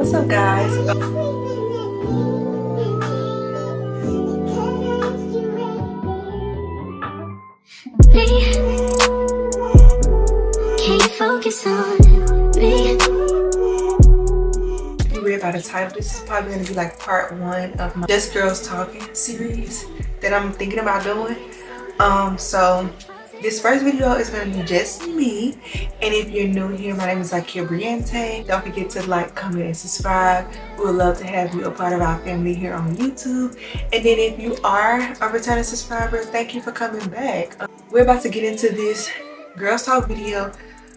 What's up, guys? Can you focus on me? If you read by the title, this is probably going to be like part 1 of my Just Girls Talking series that I'm thinking about doing. So this first video is going to be just me, and if you're new here, my name is Bre'Annte. Don't forget to like, comment, and subscribe. We would love to have you a part of our family here on YouTube. And then if you are a returning subscriber, thank you for coming back. We're about to get into this Girls Talk video.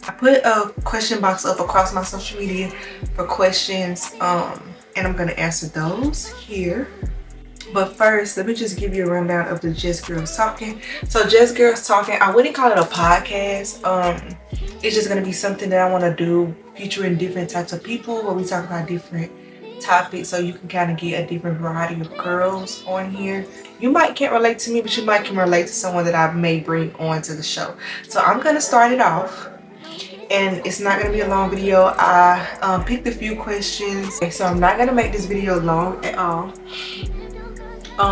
I put a question box up across my social media for questions, and I'm going to answer those here. But first, let me just give you a rundown of the Just Girls Talking. So Just Girls Talking, I wouldn't call it a podcast. It's just going to be something that I want to do featuring different types of people where we talk about different topics, so you can kind of get a different variety of girls on here. You might can't relate to me, but you might can relate to someone that I may bring on to the show. So I'm going to start it off. And it's not going to be a long video. I picked a few questions, so I'm not going to make this video long at all.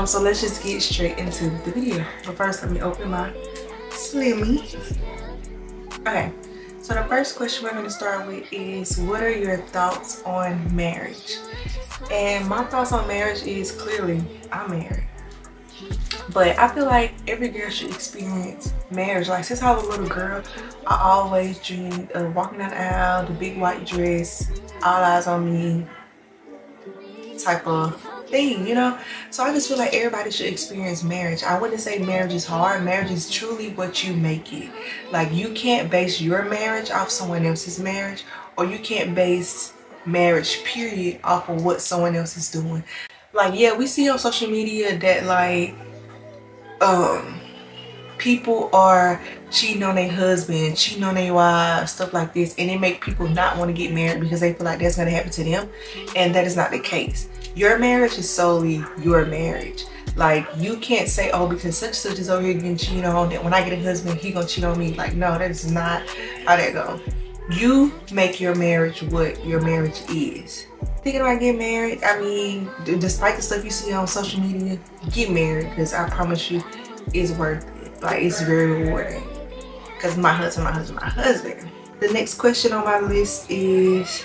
So let's just get straight into the video. But first, let me open my Slimmy. Okay, so the first question we're going to start with is, what are your thoughts on marriage? And my thoughts on marriage is, clearly, I'm married. But I feel like every girl should experience marriage. Like, since I was a little girl, I always dreamed of walking down the aisle, the big white dress, all eyes on me type of thing, you know? So I just feel like everybody should experience marriage. I wouldn't say marriage is hard. Marriage is truly what you make it. Like, you can't base your marriage off someone else's marriage, or you can't base marriage, period, off of what someone else is doing. Like, yeah, we see on social media that, like, people are cheating on their husband, cheating on their wives, stuff like this, and it make people not want to get married because they feel like that's going to happen to them, and that is not the case. Your marriage is solely your marriage. Like, you can't say, oh, because such and such is over here getting cheated on, that when I get a husband, he gonna cheat on me. Like, no, that is not how that go. You make your marriage what your marriage is. Thinking about getting married, I mean, despite the stuff you see on social media, get married, because I promise you, it's worth it. Like, it's very rewarding. Because my husband. The next question on my list is,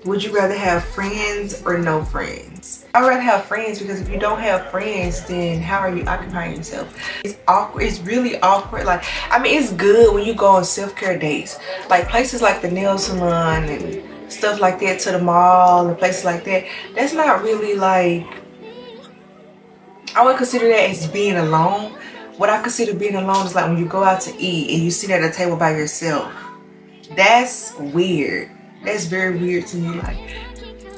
would you rather have friends or no friends? I'd rather have friends, because if you don't have friends, then how are you occupying yourself? It's awkward. It's really awkward. Like, I mean, it's good when you go on self-care dates. Like, places like the nail salon and stuff like that, to the mall and places like that. That's not really like, I would consider that as being alone. What I consider being alone is like when you go out to eat and you sit at a table by yourself. That's weird. That's very weird to me. Like,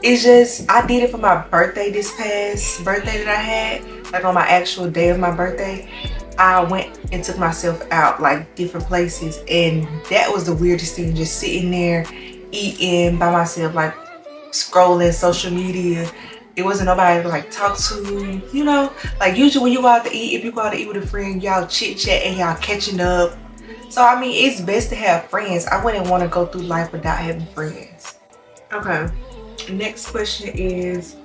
it's just, I did it for my birthday, this past birthday that I had. Like, on my actual day of my birthday, I went and took myself out, like, different places, and that was the weirdest thing, just sitting there eating by myself, like scrolling social media. It wasn't nobody to like talk to, you know? Like, usually when you go out to eat, if you go out to eat with a friend, y'all chit chat and y'all catching up. So, I mean, it's best to have friends. I wouldn't want to go through life without having friends. Okay, next question is,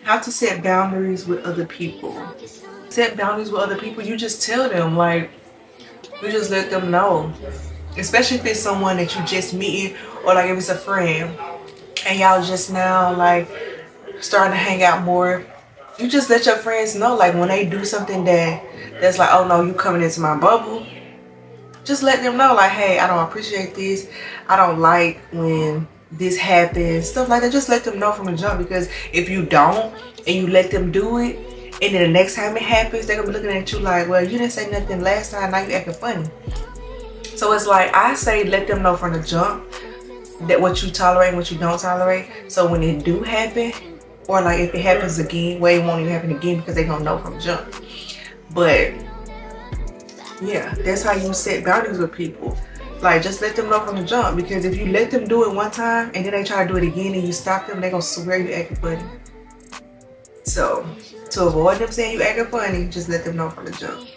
how to set boundaries with other people. Set boundaries with other people, you just tell them, like, you just let them know. Especially if it's someone that you just meeting, or like if it's a friend and y'all just now like starting to hang out more. You just let your friends know, like, when they do something that's like, oh no, you coming into my bubble. Just let them know, like, hey, I don't appreciate this. I don't like when this happens, stuff like that. Just let them know from the jump, because if you don't and you let them do it, and then the next time it happens, they're gonna be looking at you like, well, you didn't say nothing last time, now you acting funny. So it's like, I say let them know from the jump that what you tolerate and what you don't tolerate. So when it do happen, or like if it happens again, well, it won't even happen again, because they're gonna know from the jump. But yeah, that's how you set boundaries with people. Like, just let them know from the jump, because if you let them do it one time and then they try to do it again and you stop them, they're gonna swear you acting funny. So to avoid them saying you acting funny, just let them know from the jump.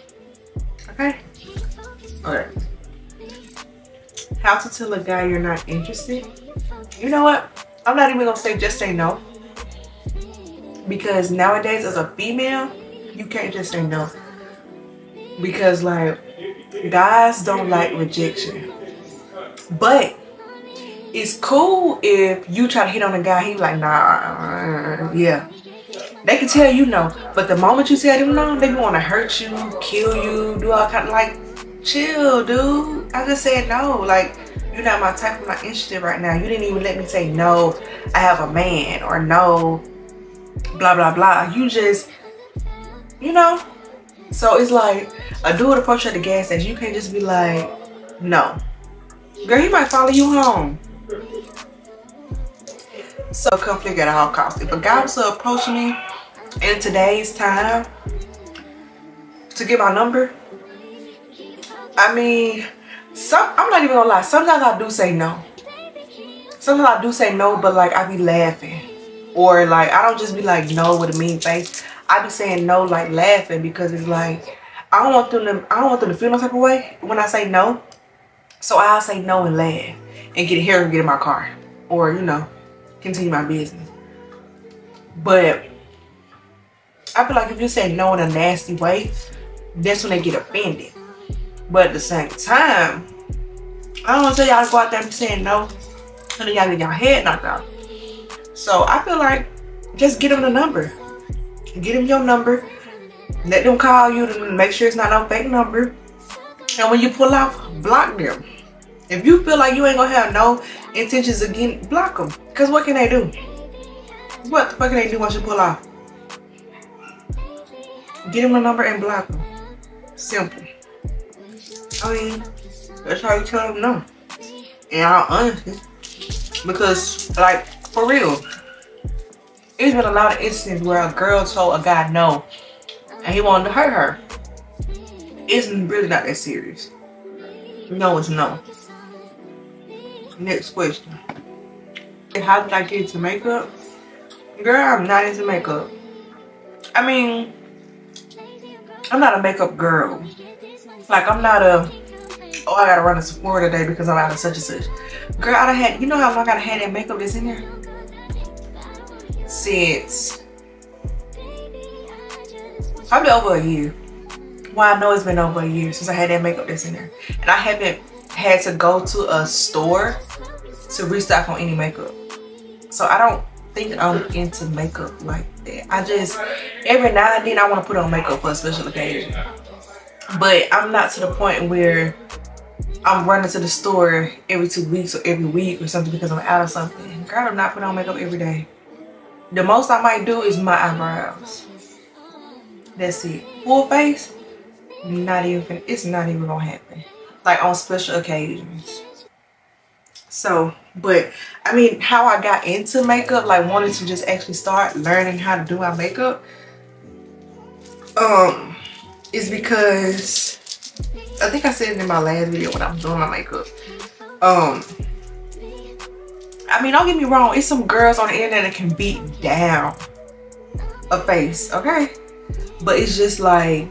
Okay? Alright. How to tell a guy you're not interested. You know what? I'm not even gonna say just say no. Because nowadays as a female, you can't just say no. Because like, guys don't like rejection. But it's cool if you try to hit on a guy, he like, nah, yeah. They can tell you no, but the moment you tell them no, they want to hurt you, kill you, do all kind of like, chill, dude. I just said no. Like, you're not my type, I'm not interested right now. You didn't even let me say no, I have a man, or no, blah, blah, blah. You just, you know. So it's like, a dude approach you at the gas station, you can't just be like, no. Girl, he might follow you home. So conflict at all costs. If a guy was to approach me in today's time to get my number, I mean, I'm not even gonna lie, sometimes I do say no. Sometimes I do say no, but like I be laughing. Or like I don't just be like no with a mean face. I be saying no like laughing, because it's like I don't want them to feel no type of way when I say no. So I'll say no and laugh and get here and get in my car. Or, you know, continue my business. But I feel like if you say no in a nasty way, that's when they get offended. But at the same time, I don't want to tell y'all to go out there and be saying no, and then y'all get your head knocked out. So I feel like just get them the number. Get them your number. Let them call you to make sure it's not no fake number. And when you pull off, block them. If you feel like you ain't gonna have no intentions again, block them. Because what can they do? What the fuck can they do once you pull off? Get them a number and block them. Simple. I mean, that's how you tell them no. In all honesty. Because, like, for real, it's been a lot of instances where a girl told a guy no and he wanted to hurt her. It's really not that serious. No is no. Next question. How did I get into makeup? Girl, I'm not into makeup. I mean, I'm not a makeup girl. Like, I'm not a, oh, I gotta run to Sephora today because I'm out of such and such. Girl, I done had, you know how long I done had that makeup that's in there? Since probably over a year. Well, I know it's been over a year since I had that makeup that's in there. And I haven't had to go to a store to restock on any makeup. So I don't think I'm into makeup like that. I just, every now and then I want to put on makeup for a special occasion. But I'm not to the point where I'm running to the store every 2 weeks or every week or something because I'm out of something. Girl, I'm not putting on makeup every day. The most I might do is my eyebrows. That's it. Full face, not even, it's not even gonna happen. Like on special occasions. So, but I mean, how I got into makeup, like wanted to just actually start learning how to do my makeup, is because I think I said it in my last video when I was doing my makeup. I mean, don't get me wrong, it's some girls on the internet that can beat down a face, okay? But it's just like,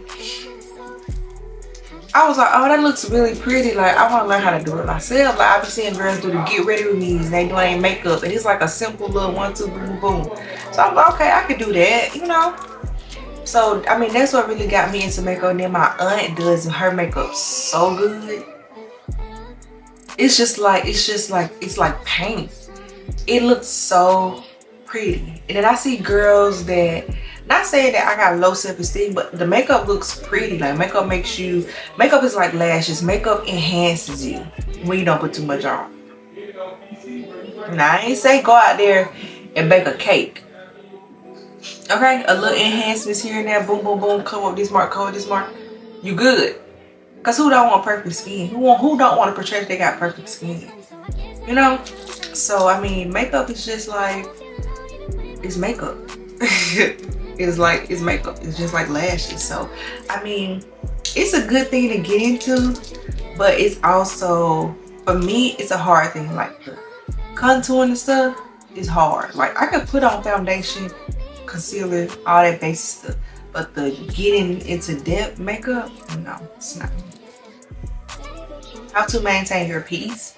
I was like, oh, that looks really pretty. Like, I want to learn how to do it myself. Like, I've been seeing girls do the get ready with me and they doing their makeup. And it's like a simple little 1, 2, boom, boom. So I'm like, okay, I could do that, you know? So, I mean, that's what really got me into makeup. And then my aunt does her makeup so good. It's like paint. It looks so pretty. And then I see girls that, not saying that I got low self-esteem, but the makeup looks pretty. Like, makeup makes you, makeup is like lashes. Makeup enhances you when you don't put too much on. Now, I ain't say go out there and bake a cake. Okay, a little enhancements here and there, boom, boom, boom, cover up this mark, cover this mark. You good. Cause who don't want perfect skin? Who don't want to portray they got perfect skin? You know? So, I mean, makeup is just like, it's makeup. It's makeup. It's just like lashes. So, I mean, it's a good thing to get into, but it's also, for me, it's a hard thing. Like, the contouring and stuff is hard. Like, I could put on foundation, concealer, all that basic stuff, but the getting into depth makeup, no, it's not. How to maintain your peace.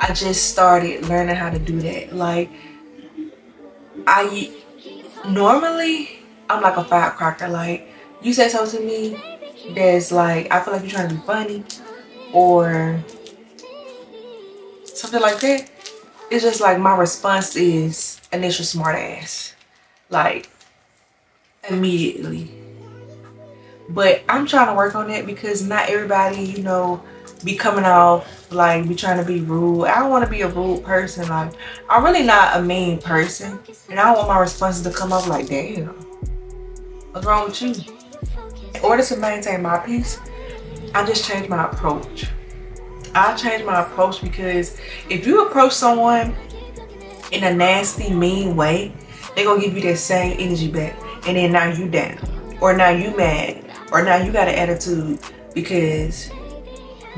I just started learning how to do that. Like, normally I'm like a firecracker. Like, you say something to me that's like, I feel like you're trying to be funny or something like that. It's just like my response is initial smart ass. Like, immediately. But I'm trying to work on that because not everybody, you know, be coming off like be trying to be rude. I don't want to be a rude person. Like, I'm really not a mean person, and I don't want my responses to come off like, damn, what's wrong with you? In order to maintain my peace, I just changed my approach. I changed my approach because if you approach someone in a nasty, mean way, they're gonna give you that same energy back, and then now you down, or now you mad, or now you got an attitude because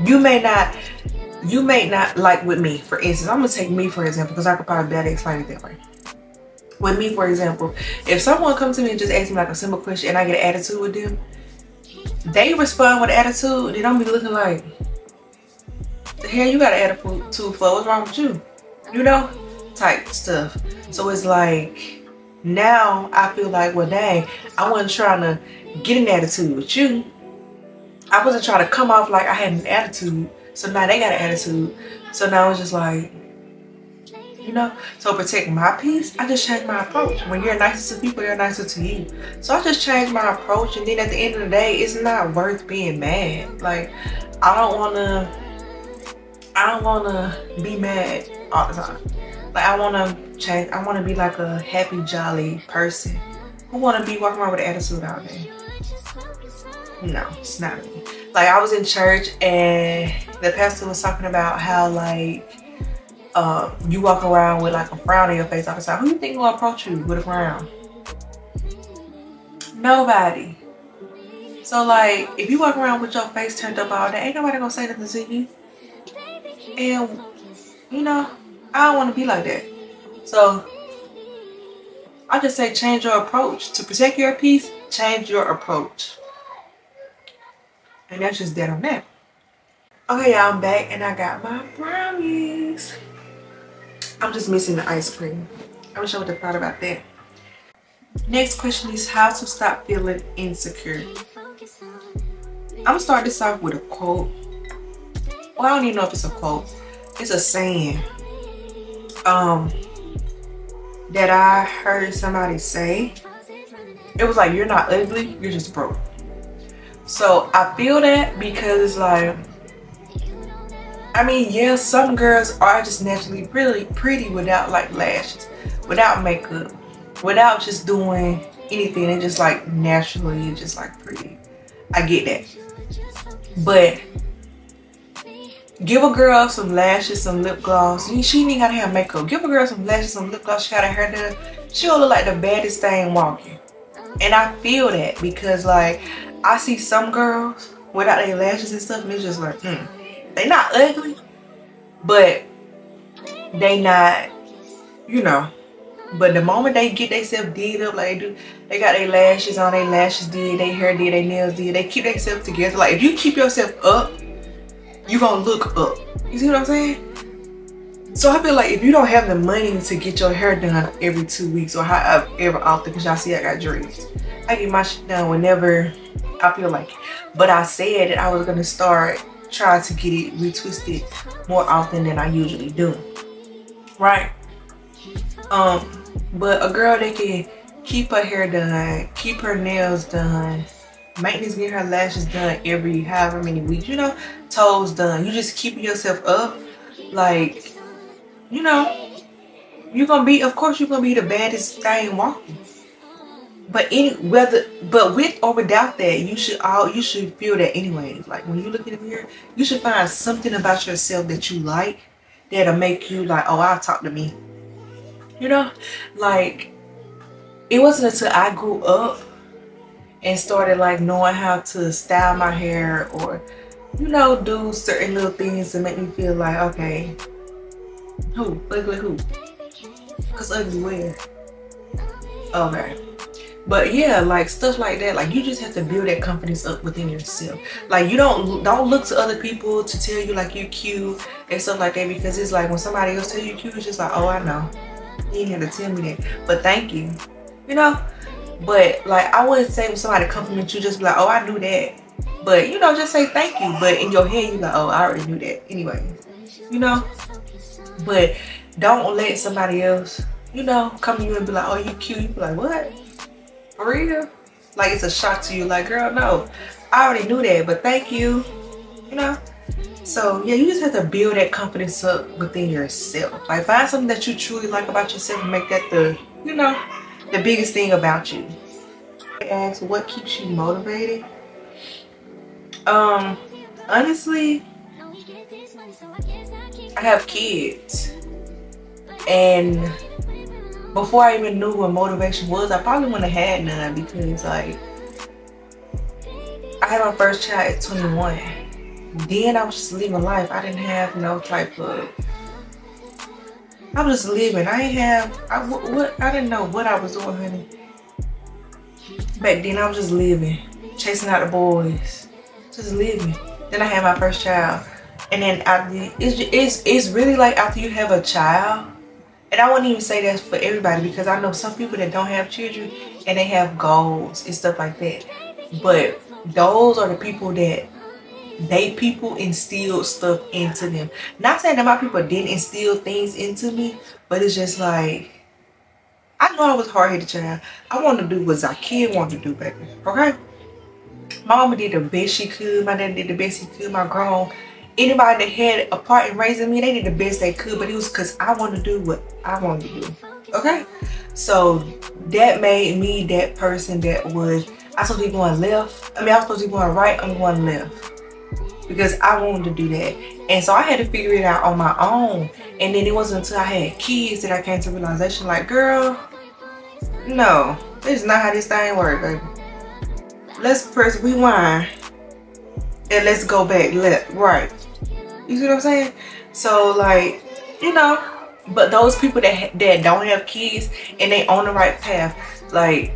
you may not like with me. For instance, I'm gonna take me for example because I could probably better explain it that way. With me, for example, if someone comes to me and just asks me like a simple question and I get an attitude with them, they respond with attitude, then I'm be looking like, the hell you got an attitude for? What's wrong with you? You know, type stuff. So it's like, now I feel like, well, dang, I wasn't trying to get an attitude with you. I wasn't trying to come off like I had an attitude. So now they got an attitude. So now it's just like, you know, so protect my peace, I just changed my approach. When you're nicer to people, they're nicer to you. So I just changed my approach, and then at the end of the day, it's not worth being mad. Like, I don't wanna be mad all the time. Like, I wanna change. I wanna be like a happy, jolly person who wanna be walking around with an attitude all day. No, it's not me. Like, I was in church and the pastor was talking about how like you walk around with like a frown on your face all the time. Who you think will approach you with a frown? Nobody. So like, if you walk around with your face turned up all day, ain't nobody gonna say nothing to you. And you know, I don't want to be like that. So I just say change your approach. To protect your peace, change your approach. And that's just that on that. Okay, y'all, I'm back and I got my brownies. I'm just missing the ice cream. I'm gonna show what I thought about that. Next question is how to stop feeling insecure. I'm gonna start this off with a quote. Well, I don't even know if it's a quote. It's a saying that I heard somebody say. It was like, you're not ugly, you're just broke. So I feel that because it's like, I mean, yeah, some girls are just naturally really pretty without like lashes, without makeup, without just doing anything. They're just like naturally just like pretty. I get that. But give a girl some lashes, some lip gloss. She ain't gotta have makeup. Give a girl some lashes, some lip gloss. She got her hair done. She'll look like the baddest thing walking. And I feel that because like, I see some girls without their lashes and stuff, and it's just like, they not ugly, but they not, you know. But the moment they get themselves did up like they do, they got their lashes on, their lashes did, their hair did, their nails did, they keep themselves together. Like, if you keep yourself up, you gonna look up. You see what I'm saying? So I feel like if you don't have the money to get your hair done every 2 weeks or however often, because y'all see I got dreads, I get my shit done whenever I feel like it. But I said that I was gonna start trying to get it retwisted more often than I usually do, right? But a girl that can keep her hair done, keep her nails done, maintenance, get her lashes done every however many weeks, you know, toes done, you just keeping yourself up, like, you know, you're gonna be, of course you're gonna be the baddest thing walking. But but with or without that, you should feel that anyways. Like, when you look in the mirror, you should find something about yourself that you like that'll make you like, oh, I'll talk to me. You know, like, it wasn't until I grew up and started like knowing how to style my hair or, you know, do certain little things to make me feel like, okay, who? Ugly who? Cause ugly where? Okay. But yeah, like stuff like that, like you just have to build that confidence up within yourself. Like you don't look to other people to tell you like you're cute and stuff like that, because it's like when somebody else tell you cute, it's just like, oh, I know, you didn't have to tell me that, but thank you, you know. But like I wouldn't say when somebody compliment you, just be like, oh, I knew that. But you know, just say thank you. But in your head, you're like, oh, I already knew that anyway, you know. But don't let somebody else, you know, come to you and be like, oh, you cute. You be like, what? For real? Like it's a shock to you. Like, girl, no, I already knew that, but thank you, you know. So yeah, you just have to build that confidence up within yourself. Like find something that you truly like about yourself and make that the, you know, the biggest thing about you. Ask what keeps you motivated. Honestly, I have kids, and before I even knew what motivation was, I probably wouldn't have had none, because like I had my first child at 21. Then I was just living life. I didn't have no type of, I was just living. I ain't have, I didn't know what I was doing, honey. Back then I was just living, chasing out the boys, just living. Then I had my first child. And then it's really like after you have a child, and I wouldn't even say that's for everybody, because I know some people that don't have children and they have goals and stuff like that. But those are the people that people instilled stuff into them. Not saying that my people didn't instill things into me, but it's just like, I know I was a hard-headed child. I wanted to do what Zakia wanted to do, baby. Okay? My mama did the best she could. My dad did the best he could. My grown, anybody that had a part in raising me, they did the best they could, but it was because I wanted to do what I wanted to do. Okay? So that made me that person that was, I was supposed to be going left. I mean, I was supposed to be going right, I'm going left, because I wanted to do that. And so I had to figure it out on my own. And then it wasn't until I had kids that I came to realization, like, girl, no, this is not how this thing works, baby. Let's press rewind and let's go back left, right. You see what I'm saying? So like, you know, but those people that don't have kids and they on the right path, like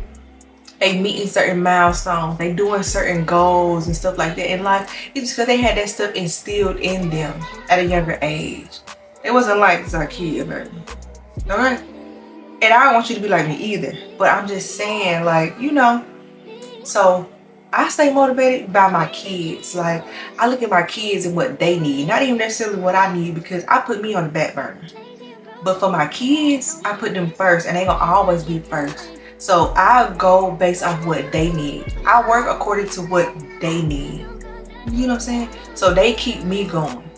they meeting certain milestones, they doing certain goals and stuff like that in life, it's because they had that stuff instilled in them at a younger age. It wasn't like it's our kid, baby. Okay? And I don't want you to be like me either, but I'm just saying, like, you know, so I stay motivated by my kids. Like, I look at my kids and what they need, not even necessarily what I need, because I put me on the back burner. But for my kids, I put them first, and they gonna always be first. So I go based off what they need. I work according to what they need. You know what I'm saying? So they keep me going,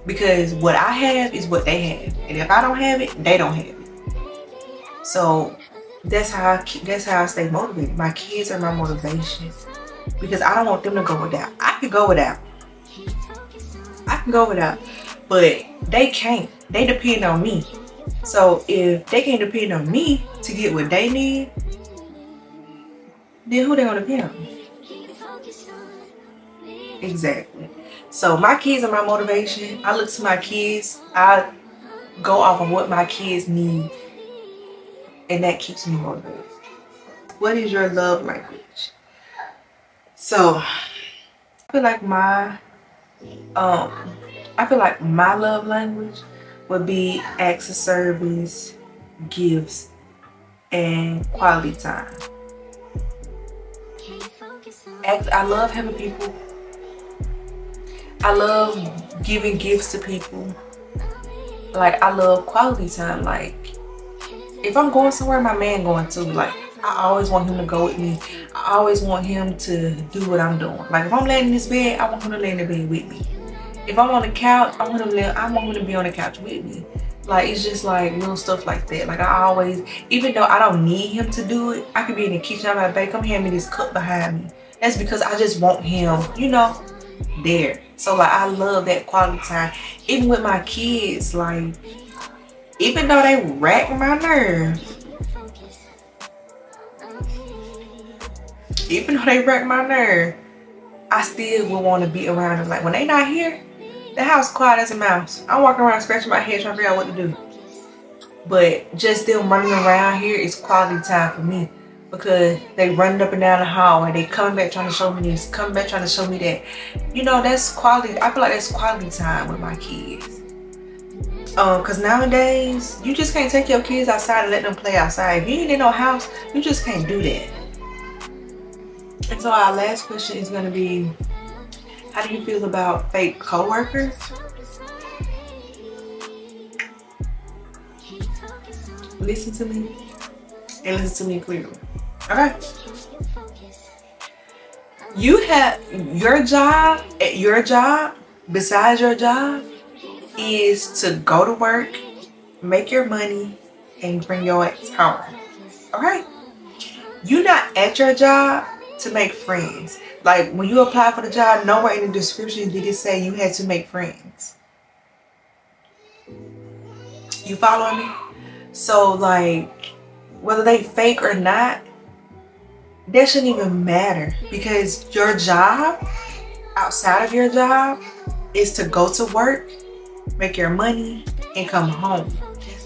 because what I have is what they have, and if I don't have it, they don't have it. So that's how I stay motivated. My kids are my motivation, because I don't want them to go without. I can go without. But they can't. They depend on me. So if they can't depend on me to get what they need, then who they gonna depend on? Exactly. So my kids are my motivation. I look to my kids. I go off of what my kids need, and that keeps me motivated. What is your love language? So I feel like my love language would be acts of service, gifts, and quality time. I love helping people. I love giving gifts to people. Like, I love quality time. Like, if I'm going somewhere, my man going too. Like, I always want him to go with me. I always want him to do what I'm doing. Like, if I'm laying in this bed, I want him to lay in the bed with me. If I'm on the couch, I want him to be on the couch with me. Like, it's just like little stuff like that. Like, I always, even though I don't need him to do it, I could be in the kitchen. I'm like, babe, come hand me this cup behind me. That's because I just want him, you know, there. So like, I love that quality time. Even with my kids, like, even though they rack my nerves, I still would want to be around them. Like, when they not here, the house quiet as a mouse. I'm walking around scratching my head trying to figure out what to do. But just them running around here is quality time for me. because they running up and down the hall and they coming back trying to show me this, coming back trying to show me that. You know, that's quality. I feel like that's quality time with my kids. Cause nowadays you just can't take your kids outside and let them play outside. If you ain't in no house, you just can't do that. And so our last question is gonna be, how do you feel about fake coworkers? Listen to me and listen to me clearly. Okay. You have your job, besides your job, is to go to work, make your money, and bring your ass home. Okay? You're not at your job to make friends. Like when you apply for the job, nowhere in the description did it say you had to make friends. You follow me? So like, whether they fake or not, that shouldn't even matter, because your job, outside of your job, is to go to work, make your money, and come home.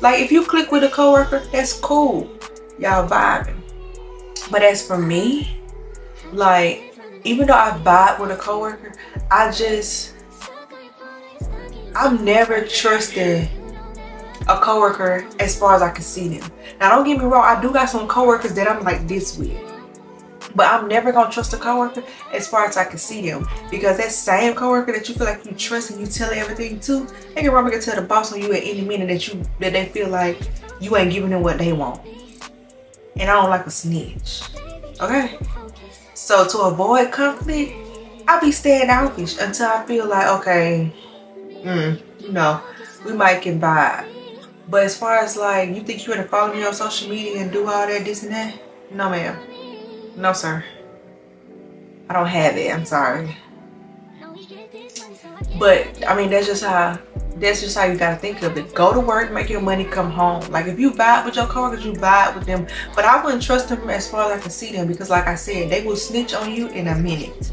Like if you click with a coworker, that's cool. Y'all vibing. But as for me, like, even though I vibe with a coworker, I've never trusted a coworker as far as I can see them. Now don't get me wrong, I do got some coworkers that I'm like this with, but I'm never gonna trust a coworker as far as I can see them, because that same coworker that you feel like you trust and you tell everything to, they can probably tell the boss on you at any minute that they feel like you ain't giving them what they want. And I don't like a snitch. Okay? So to avoid conflict, I be standoffish until I feel like, okay, you know, we might can vibe. But as far as like, you think you're gonna follow me on social media and do all that, this and that? No, ma'am. No, sir. I don't have it. I'm sorry. But I mean, that's just how you gotta think of it. Go to work, make your money, come home. Like if you vibe with your coworkers, you vibe with them. But I wouldn't trust them as far as I can see them, because like I said, they will snitch on you in a minute.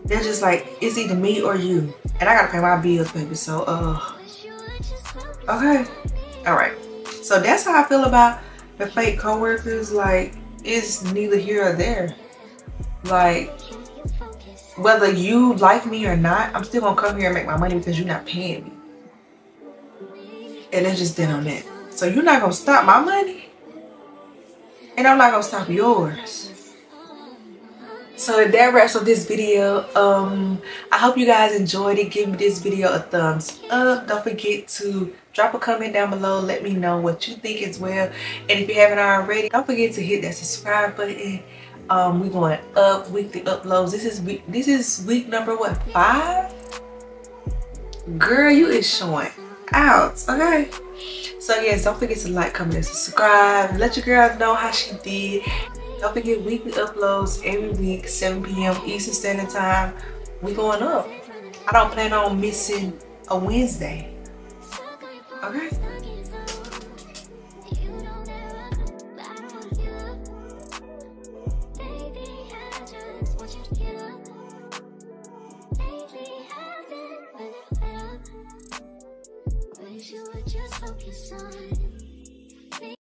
They're just like, it's either me or you. And I gotta pay my bills, baby. So okay. Alright. So that's how I feel about the fake coworkers. Like, it's neither here or there. Like, whether you like me or not, I'm still gonna come here and make my money because you're not paying me. And it's just dead on that. So you're not gonna stop my money, and I'm not gonna stop yours. So that wraps up this video. I hope you guys enjoyed it. Give this video a thumbs up. Don't forget to drop a comment down below. Let me know what you think as well. And if you haven't already, don't forget to hit that subscribe button. We're going up, weekly uploads. This is week number what, 5? Girl, you is showing out. Okay. So yes, don't forget to like, comment, and subscribe. Let your girl know how she did. Don't forget weekly uploads every week, 7 p.m. Eastern Standard Time. We going up. I don't plan on missing a Wednesday. Okay? You were just focused on